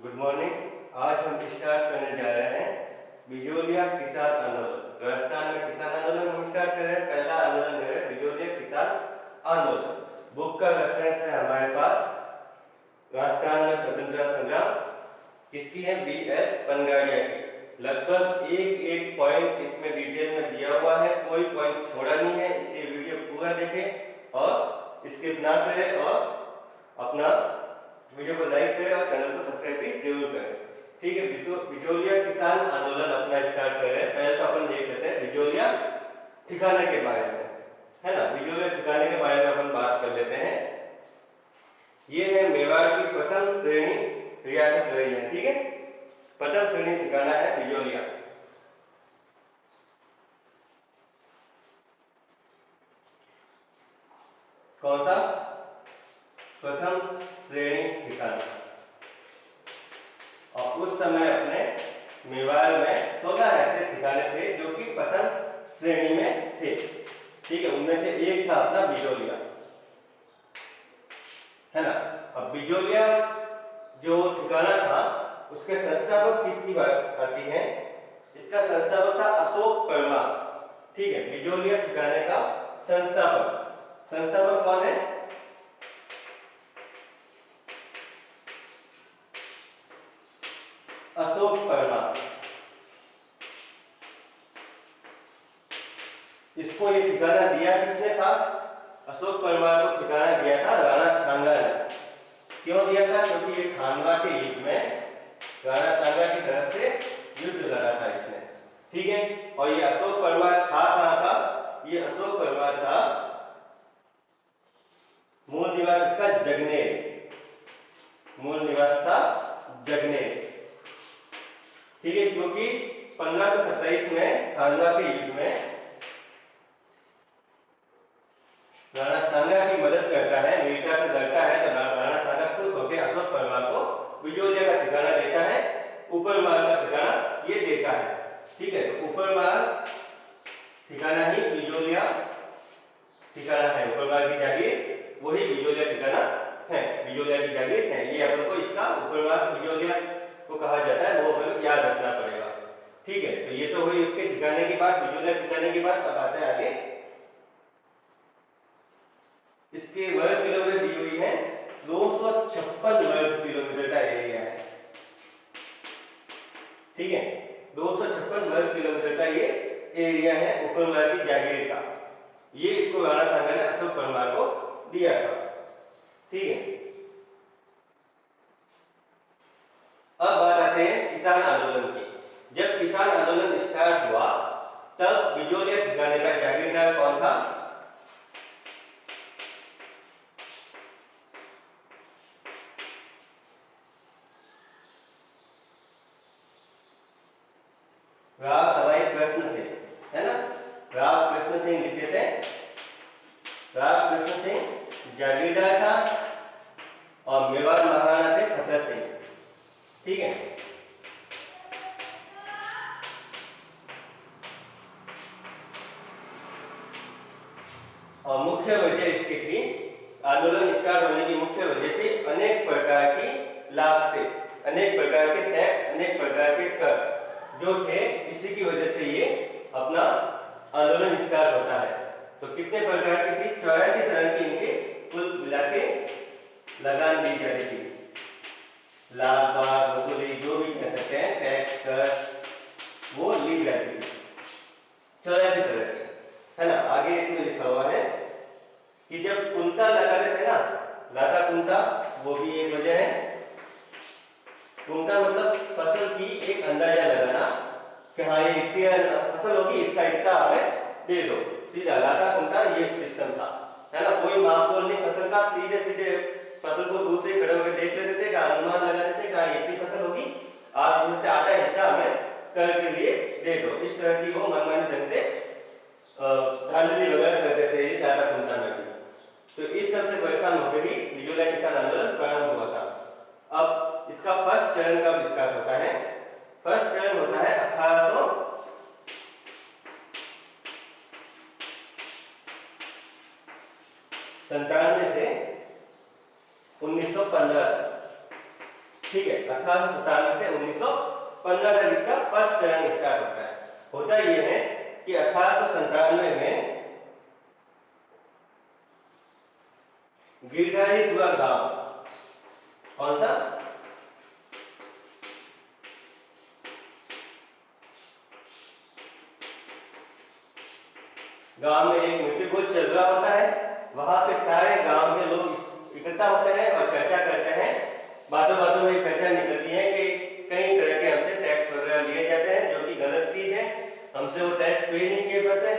Good morning. आज हम start करने जा रहे हैं बिजोलिया किसान आंदोलन। राजस्थान में किसान आंदोलन हम स्टार्ट कर रहे हैं। पहला आंदोलन है बिजोलिया किसान आंदोलन। बुक का रेफरेंस है हमारे पास राजस्थान में स्वतंत्रता संग्राम, किसकी है? बी.एल. पनगाड़िया की। लगभग एक एक पॉइंट इसमें डिटेल में दिया हुआ है, कोई पॉइंट छोड़ा नहीं है, इसलिए वीडियो पूरा देखें और स्किप ना करें और अपना वीडियो को लाइक करें और चैनल को सब्सक्राइब भी जरूर करें। ठीक है, बिजोलिया किसान आंदोलन अपना स्टार्ट करें। पहले तो अपन देख लेते हैं बिजोलिया ठिकाने के बारे में, है ना। बिजोलिया ठिकाने के बारे में अपन बात कर लेते हैं। ये है मेवाड़ की प्रथम श्रेणी रियासत रही है। ठीक है, प्रथम श्रेणी ठिकाना है बिजोलिया। कौन सा? प्रथम श्रेणी ठिकाना। और उस समय अपने मेवाड़ में 16 ऐसे ठिकाने थे जो कि प्रथम श्रेणी में थे। ठीक है, उनमें से एक था अपना बिजोलिया, है ना। अब बिजोलिया जो ठिकाना था उसके संस्थापक किसकी बात आती है? इसका संस्थापक था अशोक परमार। ठीक है, बिजोलिया ठिकाने का संस्थापक कौन है? अशोक परमार। इसको ये ठिकाना दिया किसने था? अशोक परमार को ठिकाना दिया था राणा सांगा ने। क्यों दिया था? क्योंकि ये खानवा के युद्ध में राणा सांगा की तरफ से युद्ध लड़ा था इसने। ठीक है, और ये अशोक परमार था कहां का? ये अशोक परमार था, मूल निवास इसका जगनेर। मूल निवास था जगनेर। ठीक है, क्योंकि 1527 में खानवा के युद्ध में राणा सांगा की मदद करता है, वीरता से लड़ता है, तो राणा सांगा खुश होकर अशोक परमार को बिजोलिया का ठिकाना देता है, ऊपर माल का ठिकाना ये देता है। ठीक है, तो ऊपर माल ठिकाना ही बिजोलिया ठिकाना है। ऊपर माल की जागीर वही बिजोलिया ठिकाना है, बिजोलिया की जागीर है। ये अपन को इसका ऊपर माल बिजोलिया को कहा जाता है, वो हमें याद रखना पड़ेगा। ठीक है, तो ये तो हुई उसके ठिकाने की बात, बिजोलिया ठिकाने की बात। अब आता है आगे। इसके वर्ग किलोमीटर दी हुई है, 256 वर्ग किलोमीटर का एरिया है। ठीक है, 256 वर्ग किलोमीटर का ये एरिया है ऊपर माल की जागीर का। ये इसको राणा सांगा ने अशोक परमार को दिया था। ठीक है, अब बात आते हैं किसान आंदोलन की। जब किसान आंदोलन स्टार्ट हुआ तब बिजोलिया ठिकाने का जागीरदार कौन था? राव सवाई कृष्ण सिंह, है ना। राव कृष्ण सिंह लिख देते हैं। राव कृष्ण सिंह जागीरदार था और मेवाड़ महाराणा थे फतेह सिंह। ठीक है, और मुख्य वजह इसकी थी, आंदोलन स्टार्ट होने की मुख्य वजह थी अनेक प्रकार की लाभ थे, अनेक प्रकार के टैक्स, अनेक प्रकार के कर जो थे। इसी की वजह से ये अपना आंदोलन स्टार्ट होता है। तो कितने प्रकार की थी? 84 तरह की इनके कुल मिला के लगान दी जाती थी। लाभ वसूली जो भी कह सकते हैं, टैक्स कर वो ली जाती थी, 84 तरह की, है ना। आगे इसमें लिखा हुआ है कि जब कुंता लगाते थे ना, लाटा कुंता, वो भी एक वजह है। कुंता मतलब फसल की एक अंदाजा लगाना कि हाँ ये इतनी फसल होगी, इसका इतना हमें दे दो, सीधा लाटा कुंता ये सिस्टम था, है ना। कोई मापतोल नहीं फसल का, सीधे सीधे फसल को दूर से खड़े होकर देख लेते थे, अनुमान लगा देते कि इतनी फसल होगी, आप इनमें से आधा हिस्सा हमें कर के लिए दे दो। इस तरह की वो मनमानी ढंग से धांधली वगैरह करते थे ये लाटा कुंता में भी। तो इस सबसे परेशान होकर ही बिजोलिया किसान आंदोलन प्रारंभ हुआ था। अब इसका फर्स्ट चरण कब स्टार्ट होता है? फर्स्ट चरण होता है 1897 से 1915। ठीक है, 1897 से 1915 तक इसका फर्स्ट चरण स्टार्ट होता है। होता यह है कि 1897 में गिरधारीपुरा गांव, कौन सा, गांव में एक मृत्यु भोज चल रहा होता है। वहां पे सारे गांव के लोग इकट्ठा होते हैं और चर्चा करते हैं। बातों बातों में चर्चा निकलती है कि कई तरह के हमसे टैक्स वगैरह लिए जाते हैं, जो कि गलत चीज है। हमसे वो टैक्स पे नहीं किए पाते,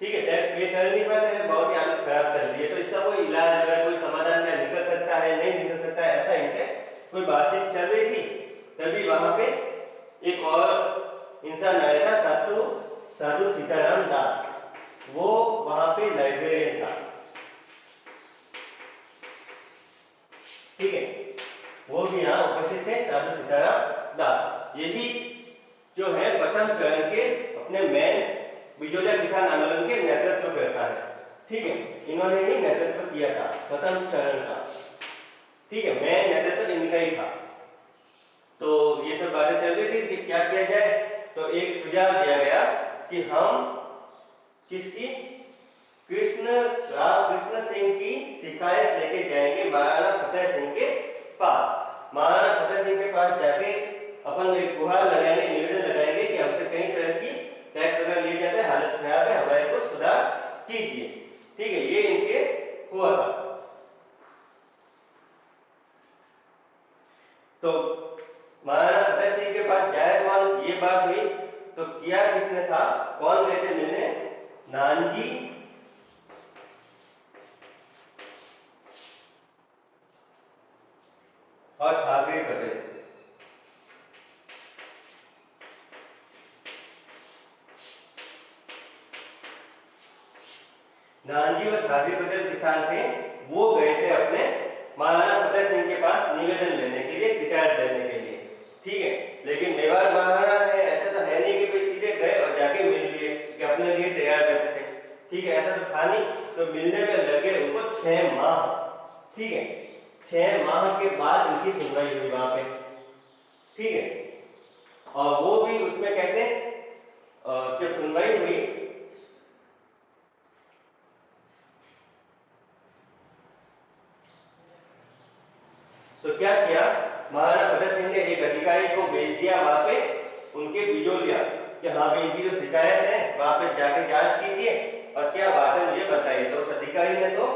ठीक है, टैक्स पे कर नहीं पाते हैं, बहुत ही हालत खराब चल रही है। तो इसका कोई इलाज वगैरह, कोई समाधान क्या निकल सकता है, नहीं निकल सकता है, ऐसा इनके कोई बातचीत चल रही थी। तभी वहां पे एक और इंसान आया था, साधु सीताराम दास। वो वहां पे लाइब्रेरियन था, ठीक है, वो भी यहाँ उपस्थित थे, साधु सीताराम दास। यही जो है प्रथम चरण के अपने मेन बिजोलिया किसान आंदोलन के नेतृत्व करता है, ठीक है, इन्होंने ही नेतृत्व किया था प्रथम चरण का, ठीक है, मेन नेतृत्व इनका ही था। तो ये सब बातें चल रही थी कि क्या किया जाए। तो एक सुझाव दिया गया कि हम किसकी, कृष्ण सिंह की शिकायत लेके जाएंगे महाराणा फतेह सिंह के पास। महाराणा फतेह सिंह के पास जाके अपन एक गुहार लगाएंगे, निवेदन लगाएंगे कि हमसे कई तरह की टैक्स वगैरह लिए जाते हैं, हालत खराब है, हमारे को सुधार कीजिए, ठीक है, ये इनके हुआ था। तो महाराणा फतेह सिंह के पास जाए कौन, ये बात हुई। तो किया किसने था, कौन गए थे मिलने, नानजी और ठाकरे पटेल। नानजी और ठाकरे पटेल किसान थे, वो गए थे अपने महाराणा फतेह सिंह के पास निवेदन लेने के लिए, शिकायत लेने के लिए, ठीक है। लेकिन मेवाड़ महाराणा है, ऐसा तो है नहीं कि भाई सीधे गए और जाके मिल लिए कि अपने लिए तैयार बैठे थे, ठीक है, ऐसा तो था नहीं। तो मिलने में लगे उनको 6 माह, ठीक है, 6 माह के बाद उनकी सुनवाई हुई वहां पे, ठीक है। और वो भी उसमें कैसे, जब सुनवाई हुई तो क्या किया, महाराणा फतेह सिंह ने एक अधिकारी को भेज दिया वहां पे उनके बिजोलिया कि हाँ भाई इनकी जो शिकायत है वहां पे जाके जांच कीजिए और क्या बात है मुझे बताइए। तो उस अधिकारी ने तो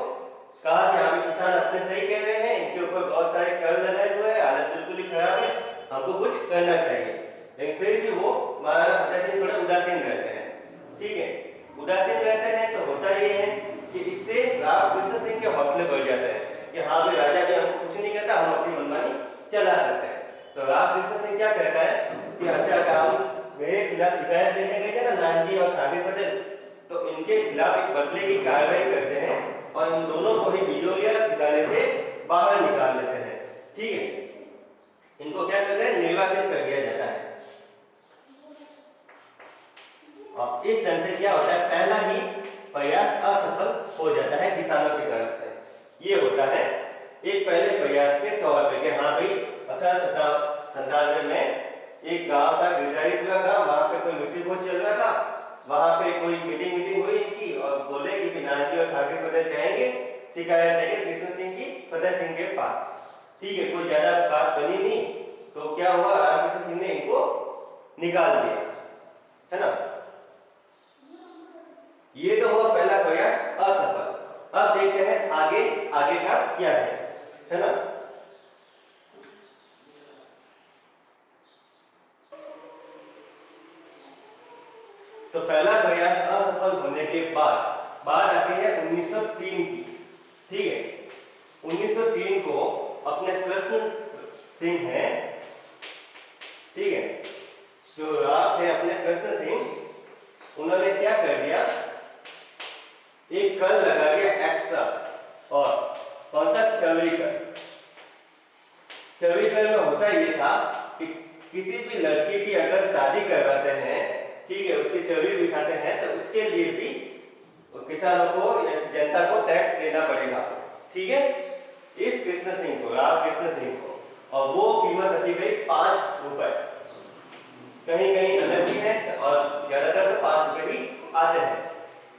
कहा कि हाँ किसान अपने सही कह रहे हैं, इनके ऊपर बहुत सारे कर लगाए हुए हैं, हालत बिल्कुल ही खराब है, हमको कुछ करना चाहिए। लेकिन फिर भी वो महाराणा फतेह सिंह थोड़ा उदासीन रहते हैं, ठीक है, उदासीन रहते हैं। तो होता ये है कि इससे राव कृष्ण सिंह के हौसले बढ़ जाते हैं कि हाँ भाई राजा भी हमको कुछ नहीं कहता, हम अपनी मनमानी चला सकते हैं। तो राव कृष्ण सिंह क्या कहता है कि अच्छा हम मेरे खिलाफ शिकायत लेने गए थे ना नानजी और ठाकरे पटेल, तो इनके खिलाफ एक बदले की कार्रवाई करते हैं और इन दोनों को ही बिजोलिया ठिकाने से बाहर निकाल लेते हैं, ठीक है। इनको क्या करते हैं, निर्वासित कर दिया जाता है। और इस ढंग से क्या होता है, पहला ही प्रयास असफल हो जाता है किसानों की तरफ से। ये होता है एक पहले प्रयास के तौर पे कि हाँ भाई 1897 में एक गांव था गिरधारीपुरा गांव, वहां पे कोई मृत्यु भोज चल रहा था, वहां पे कोई मीटिंग हुई इनकी और बोले कि नानजी और ठाकरे पटेल जाएंगे शिकायत लेके कृष्ण सिंह की फतेह सिंह के पास, ठीक है। कोई ज्यादा बात बनी नहीं, तो क्या हुआ, रामकृष्ण सिंह ने इनको निकाल दिया, है ना। ये तो हुआ पहला प्रयास असफल। अब देखते हैं आगे का क्या है ना। तो पहला प्रयास असफल होने के बाद बात आती है 1903 की, ठीक है। 1903 को अपने कृष्ण सिंह हैं, ठीक है, जो राव थे अपने कृष्ण सिंह, उन्होंने क्या कर दिया, एक कर लगा दिया एक्स्ट्रा, और कौन सा, चवरी कर। चवरी कर में होता ये था कि किसी भी लड़की की अगर शादी करवाते हैं, ठीक है, उसकी चवरी बिठाते हैं, तो उसके लिए भी किसानों को या जनता को टैक्स देना पड़ेगा, ठीक है। इस कृष्ण सिंह को, राव कृष्ण सिंह को और वो कीमत रखी गई 5 रुपए। कहीं कहीं अलग भी है और ज्यादातर तो 5 रुपए ही आते हैं।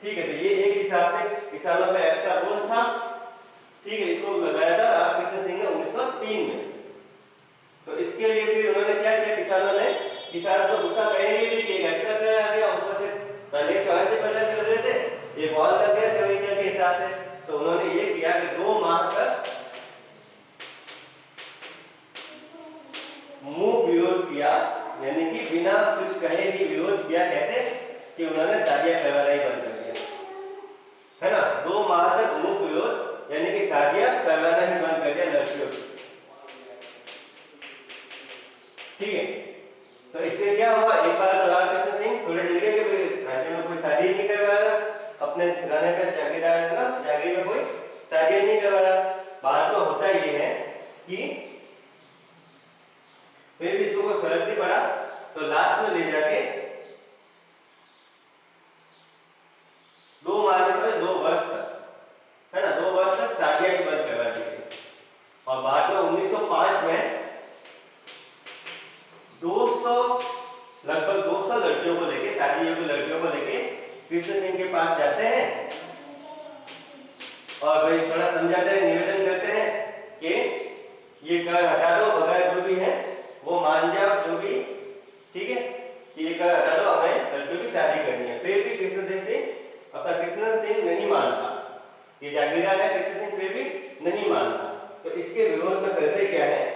ठीक है, तो ये एक हिसाब से किसानों का एक्स्ट्रा बोझ था। ठीक है, इसको लगाया था रामकृष्ण सिंह ने 1903 में। तो इसके लिए फिर उन्होंने क्या किया, किसान तो गुस्सा करेंगे भी कि एक्स्ट्रा कर आ गया, ऊपर से पहले तो ऐसे पहले कर रहे थे, एक और लग गया चौबीस के हिसाब से। तो उन्होंने ये किया कि 2 माह तक मुंह विरोध किया, यानी कि बिना कुछ कहे ही विरोध किया। कैसे कि उन्होंने शादियां करवाना ही बंद कर दिया, है ना। 2 माह तक मुंह विरोध यानी कि शादियां करवाना ही बंद कर दिया लड़कियों की। ठीक है, तो इससे क्या हुआ, एक बार तो रामकृष्ण सिंह थोड़े जल गए कि राज्य में कोई शादी नहीं करवा रहा, अपने ठिकाने पे जागीरदार था, जागीर में कोई शादी नहीं करवा रहा। बाद में होता ये है कि फिर भी इसको कोई फर्क नहीं पड़ा, तो लास्ट में ले जाके 2 वर्ष तक, है ना, 2 वर्ष तक शादियां ही बंद करवा दी गई। और बाद में 1905 में लगभग 200 लड़कियों को लेके, शादी योग्य लड़कियों को लेके कृष्ण सिंह के पास जाते हैं और भाई थोड़ा समझाते हैं, निवेदन करते हैं कि ये कर हटा दो, वगैरह जो भी है वो मान जाओ, जो भी, ठीक है, कि ये कर हटा दो, हमें लड़कियों की शादी करनी है। फिर भी कृष्ण सिंह नहीं मानता, ये जागीरदार है, कृष्ण सिंह फिर भी नहीं मानता। तो इसके विरोध में करते क्या है,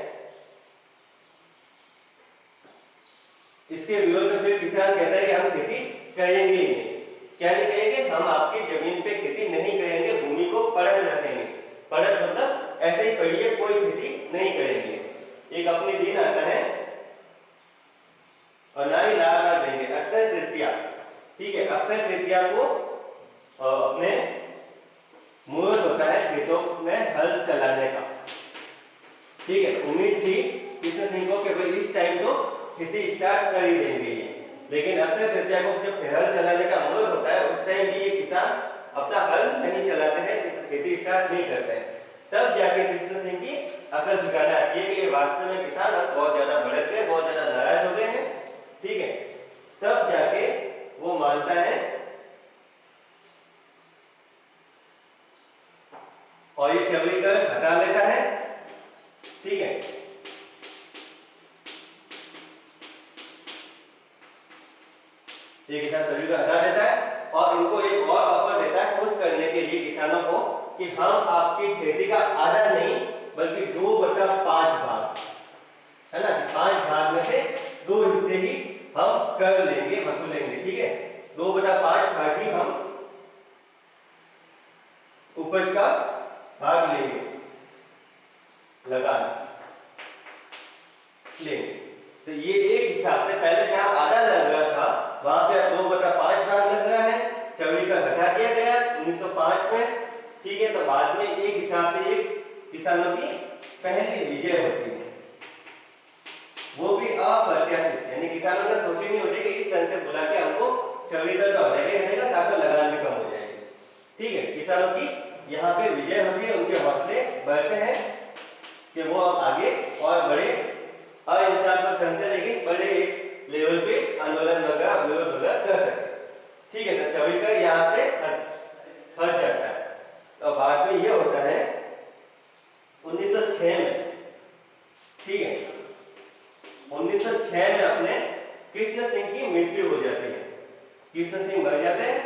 इसके विरोध में फिर किसान कहता है कि हम खेती करेंगे ही नहीं। क्या नहीं करेंगे, हम आपकी जमीन पे खेती नहीं करेंगे, भूमि को पड़क रखेंगे। पड़क मतलब ऐसे ही पड़ी है, कोई खेती नहीं करेंगे। एक अपने दिन आता है और ना ही लाभ ना देंगे, अक्षय तृतीया। ठीक है, अक्षय तृतीया को अपने मुहूर्त होता है खेतों में हल चलाने का। ठीक है, उम्मीद थी कृष्ण सिंह को कि भाई इस टाइम तो खेती स्टार्ट कर ही देंगे ये, लेकिन अक्षय तृतीया को जब हल चलाने का मुहूर्त होता है उस टाइम भी ये किसान अपना हल नहीं चलाते हैं, खेती स्टार्ट नहीं करते हैं। तब जाके कृष्ण सिंह की अकल ठिकाने आती है कि वास्तव में किसान अब बहुत ज्यादा भड़क गए, बहुत ज्यादा नाराज हो गए हैं। ठीक है, तब जाके वो मानता है और ये चवरी कर हटा लेता है। ठीक है, ये किसान सभी को हटा देता है और इनको एक और ऑफर देता है खुश करने के लिए किसानों को कि हम आपकी खेती का आधा नहीं बल्कि 2/5 भाग, है ना, 5 भाग में से 2 हिस्से ही हम कर लेंगे, वसूलेंगे। ठीक है, 2/5 भाग ही हम उपज का भाग लेंगे, लगा लेंगे। तो ये एक हिसाब से पहले जहां आधा लग रहा था वहां पे 2/5 भाग लग रहा है, चौड़ी का हटा दिया गया 1905 में। ठीक है, तो बाद में एक हिसाब से एक किसानों की पहली विजय होती है, वो भी अप्रत्याशित, यानी किसानों ने सोची नहीं होती कि इस तरह से बुला के हमको चौड़ी का हटेगा, साथ में लगान भी कम हो जाएगी। ठीक है, किसानों की यहाँ पे विजय होती है, उनके हौसले बढ़ते हैं कि वो अब आगे और बड़े अहिंसा पर ढंग से लेकिन बड़े एक लेवल पे आंदोलन वगैरह विरोध वगैरह कर सकते। ठीक है, तो चौड़ी का यहाँ से हट जाता है। तो बाद में ये होता है 1906 में। ठीक है, 1906 में अपने कृष्ण सिंह की मृत्यु हो जाती है, कृष्ण सिंह मर जाते हैं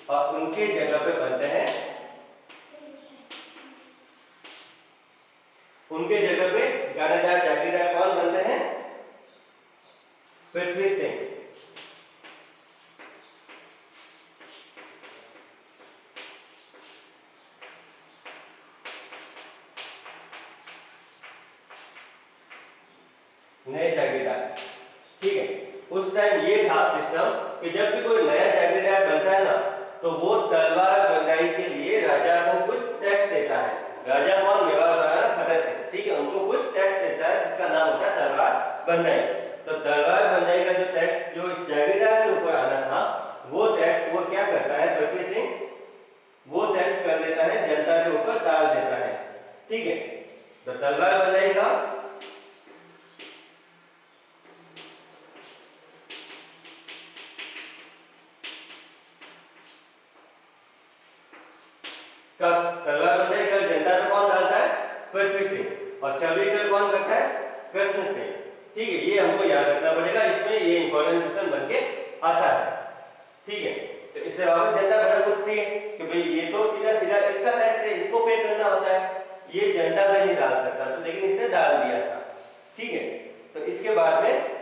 और उनके जगह पे बनते हैं, उनके जगह पे ठिकानेदार जागीरदार कौन बनते हैं, पृथ्वी सिंह। नए जागीरदार। ठीक है, उस टाइम ये था सिस्टम कि जब भी कोई नया जागीरदार बनता है ना तो वो तलवार बंदाई के लिए राजा को कुछ टैक्स देता है। राजा कौन, मेवाड़ महाराणा फतेह सिंह। ठीक है, उनको कुछ टैक्स देता है जिसका नाम होता है तलवार बंदाई। तो तलवार बंदाई का जो टैक्स जो इस जागीरदार के ऊपर आना था वो टैक्स वो क्या करता है पृथ्वी सिंह, वो टैक्स कर देता है, जनता के ऊपर डाल देता है। ठीक है, तो तलवार बन जाएगा कब तलवार बन जाएगी, कब जनता पे कौन डालता है, पृथ्वी सिंह, और छवि पे कौन करता है, कृष्ण सिंह। ठीक है, ये हमको याद रखना पड़ेगा, इसमें ये इंपॉर्टेंट क्वेश्चन बन के आता है। ठीक है, तो इससे वापस जनता भड़क उठती है कि भाई ये तो सीधा सीधा इसका टैक्स है, इसको पे करना होता है, ये जनता पे नहीं डाल सकता, तो लेकिन इसने डाल दिया था। ठीक है, तो इसके बाद में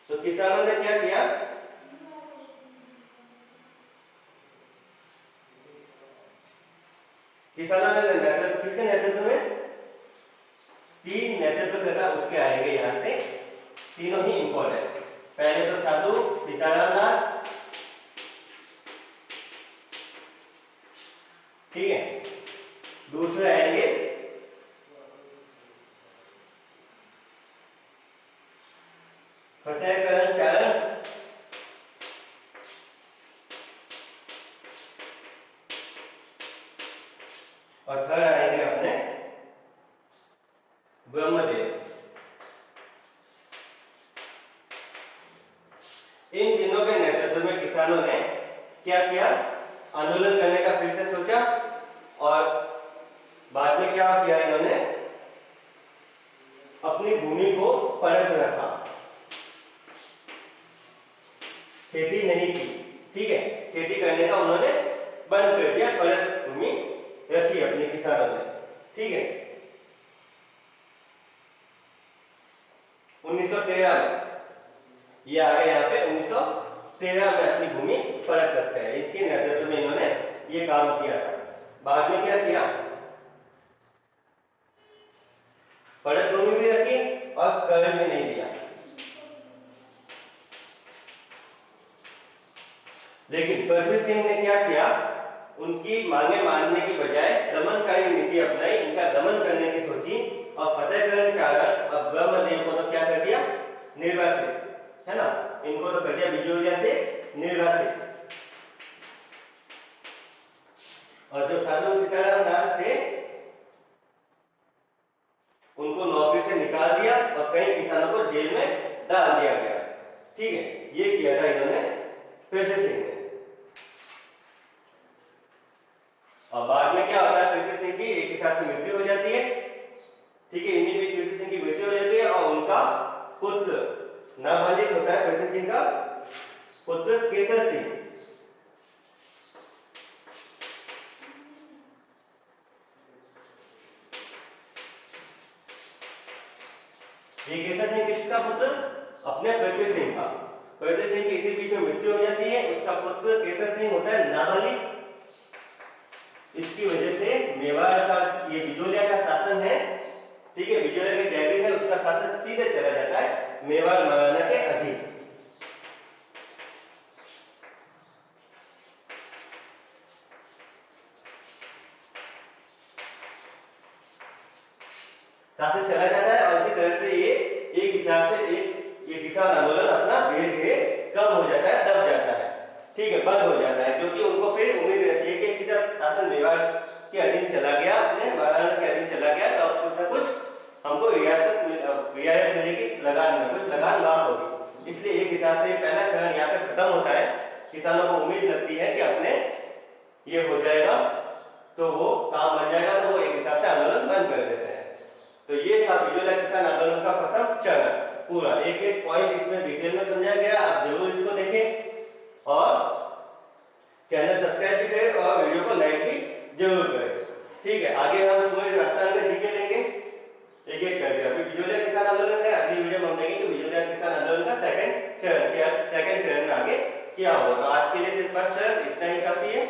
तो किसानों ने क्या किया, किसानों ने नेतृत्व, किसके नेतृत्व में, तीन नेतृत्वकर्ता उठ के आएंगे यहां से, तीनों ही इंपॉर्टेंट। पहले तो साधु सीताराम दास, ठीक है, दूसरे आएंगे फतेहकरण चारण, और थर्ड आएंगे अपने ब्रह्मदेव। इन तीनों के नेतृत्व में किसानों ने क्या किया, आंदोलन करने का फिर से सोचा, और बाद में क्या किया, इन्होंने अपनी भूमि को परत रखा, खेती नहीं की। ठीक है, खेती करने का उन्होंने बंद कर दिया, परत भूमि रखी अपने किसानों ने। ठीक है, 1913 में ये आ गए यहाँ पे, 1913 में अपनी भूमि परत रखते हैं, इसके नेतृत्व में इन्होंने ये काम किया था। बाद में क्या किया, परत भूमि भी रखी और कर भी नहीं दिया। लेकिन पृथ्वी सिंह ने क्या किया, उनकी मांगे मानने की बजाय दमनकारी नीति अपनाई, इनका दमन करने की सोची, और फतेहकरण चारण और ब्रह्मदेव को तो क्या कर दिया, निर्वासित, है ना, इनको तो कर दिया बिजोरिया से निर्वासित। और जो साधु सीताराम दास थे उनको नौकरी से निकाल दिया और कई किसानों को जेल में डाल दिया गया। ठीक है, ये किया था इन्होंने पृथ्वी सिंह ने। और बाद में क्या होता है, पृथ्वी सिंह की एक हिसाब से मृत्यु हो जाती है। ठीक है, इन्हीं बीच पृथ्वी सिंह की मृत्यु हो जाती है, और उनका पुत्र नाबालिग होता है पृथ्वी सिंह का पुत्र केसर सिंह। ये केसर सिंह किसका पुत्र, अपने पृथ्वी सिंह का। पृथ्वी सिंह की इसी बीच में मृत्यु हो जाती है, उसका पुत्र केसर सिंह होता है नाबालिग। इसकी वजह से मेवाड़ का, ये बिजोलिया का शासन है, ठीक है, बिजोलिया के जैगीर है, उसका शासन सीधे चला जाता है मेवाड़ महाराणा के अधीन। शासन चला जाता है, और इसी तरह से ये एक हिसाब से ये किसान आंदोलन अपना धीरे धीरे कम हो जाता है, दब जाता है। ठीक है, बंद हो जाता है, क्योंकि उनको फिर उम्मीद रहती है कि सीधा शासन मेवाड़ के अधीन चला गया, अपने महाराणा के अधीन चला गया, तो अब कुछ ना कुछ हमको रियायत मिलेगी, लगान में कुछ लगान माफ होगी। इसलिए एक हिसाब से पहला चरण यहाँ पे खत्म होता है। किसानों को उम्मीद लगती है कि अपने ये हो जाएगा तो वो काम बन जाएगा, तो वो एक हिसाब से आंदोलन बंद कर देते हैं। तो ये था बिजोलिया किसान आंदोलन का प्रथम चरण। पूरा एक एक पॉइंट इसमें डिटेल में समझाया गया, आप जरूर इसको देखें और चैनल सब्सक्राइब भी करें और वीडियो को लाइक भी जरूर करें। ठीक है, आगे हम पूरे राजस्थान का जीके लेंगे एक एक करके। अभी बिजोलिया किसान आंदोलन है, अगली वीडियो में हम देखेंगे कि बिजोलिया किसान आंदोलन का सेकंड चरण में आगे क्या होगा। तो आज के लिए सिर्फ फर्स्ट चरण इतना ही काफी है।